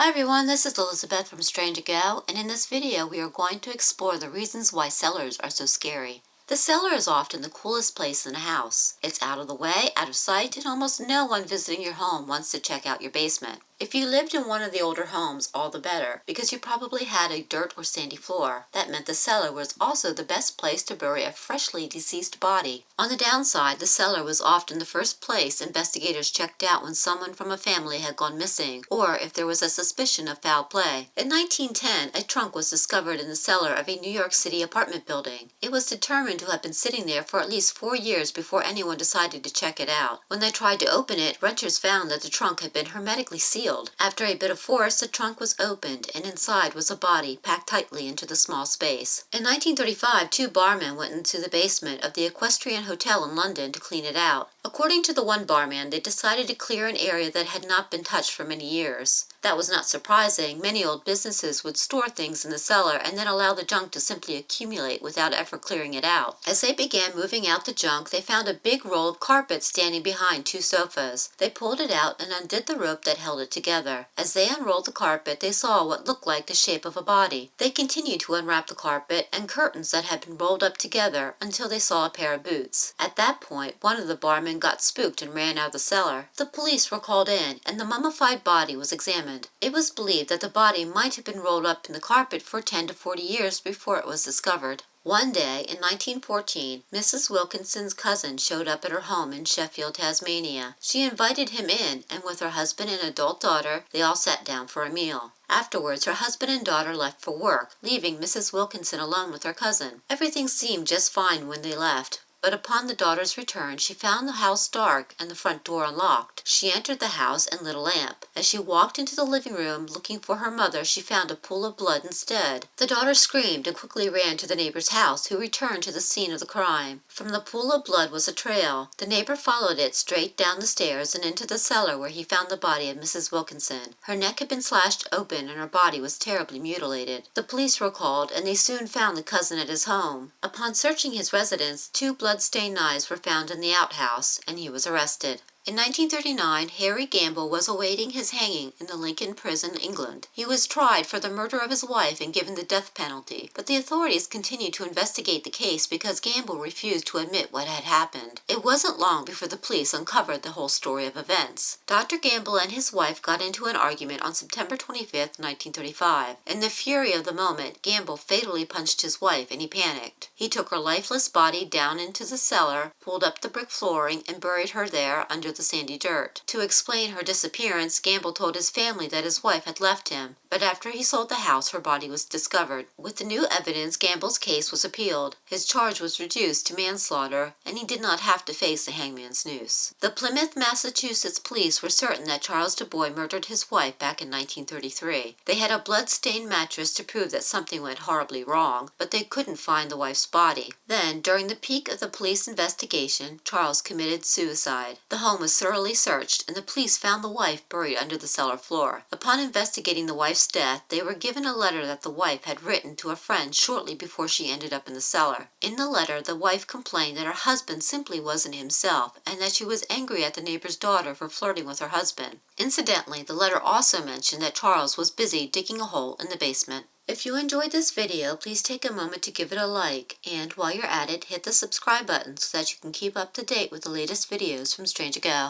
Hi everyone, this is Elizabeth from Strange Ago, and in this video we are going to explore the reasons why cellars are so scary. The cellar is often the coolest place in a house. It's out of the way, out of sight, and almost no one visiting your home wants to check out your basement. If you lived in one of the older homes, all the better, because you probably had a dirt or sandy floor. That meant the cellar was also the best place to bury a freshly deceased body. On the downside, the cellar was often the first place investigators checked out when someone from a family had gone missing, or if there was a suspicion of foul play. In 1910, a trunk was discovered in the cellar of a New York City apartment building. It was determined to have been sitting there for at least 4 years before anyone decided to check it out. When they tried to open it, renters found that the trunk had been hermetically sealed. After a bit of force, the trunk was opened, and inside was a body packed tightly into the small space. In 1935, 2 barmen went into the basement of the Equestrian Hotel in London to clean it out. According to the one barman, they decided to clear an area that had not been touched for many years. That was not surprising. Many old businesses would store things in the cellar and then allow the junk to simply accumulate without ever clearing it out. As they began moving out the junk, they found a big roll of carpet standing behind 2 sofas. They pulled it out and undid the rope that held it together. As they unrolled the carpet, they saw what looked like the shape of a body. They continued to unwrap the carpet and curtains that had been rolled up together until they saw a pair of boots. At that point, one of the barmen got spooked and ran out of the cellar. The police were called in, and the mummified body was examined. It was believed that the body might have been rolled up in the carpet for 10 to 40 years before it was discovered. One day, in 1914, Mrs. Wilkinson's cousin showed up at her home in Sheffield, Tasmania. She invited him in, and with her husband and adult daughter, they all sat down for a meal. Afterwards, her husband and daughter left for work, leaving Mrs. Wilkinson alone with her cousin. Everything seemed just fine when they left. But upon the daughter's return, she found the house dark and the front door unlocked. She entered the house and lit a lamp. As she walked into the living room looking for her mother, she found a pool of blood instead. The daughter screamed and quickly ran to the neighbor's house, who returned to the scene of the crime. From the pool of blood was a trail. The neighbor followed it straight down the stairs and into the cellar, where he found the body of Mrs. Wilkinson. Her neck had been slashed open and her body was terribly mutilated. The police were called, and they soon found the cousin at his home. Upon searching his residence, 2 blood-stained knives were found in the outhouse, and he was arrested. In 1939, Harry Gamble was awaiting his hanging in the Lincoln Prison, England. He was tried for the murder of his wife and given the death penalty, but the authorities continued to investigate the case because Gamble refused to admit what had happened. It wasn't long before the police uncovered the whole story of events. Dr. Gamble and his wife got into an argument on September 25, 1935. In the fury of the moment, Gamble fatally punched his wife and he panicked. He took her lifeless body down into the cellar, pulled up the brick flooring, and buried her there under the sandy dirt. To explain her disappearance, Gamble told his family that his wife had left him, but after he sold the house, her body was discovered. With the new evidence, Gamble's case was appealed. His charge was reduced to manslaughter, and he did not have to face the hangman's noose. The Plymouth, Massachusetts police were certain that Charles Du Bois murdered his wife back in 1933. They had a blood-stained mattress to prove that something went horribly wrong, but they couldn't find the wife's body. Then, during the peak of the police investigation, Charles committed suicide. The home was thoroughly searched, and the police found the wife buried under the cellar floor. Upon investigating the wife's death, they were given a letter that the wife had written to a friend shortly before she ended up in the cellar. In the letter, the wife complained that her husband simply wasn't himself, and that she was angry at the neighbor's daughter for flirting with her husband. Incidentally, the letter also mentioned that Charles was busy digging a hole in the basement. If you enjoyed this video, please take a moment to give it a like, and while you're at it, hit the subscribe button so that you can keep up to date with the latest videos from Strange Ago.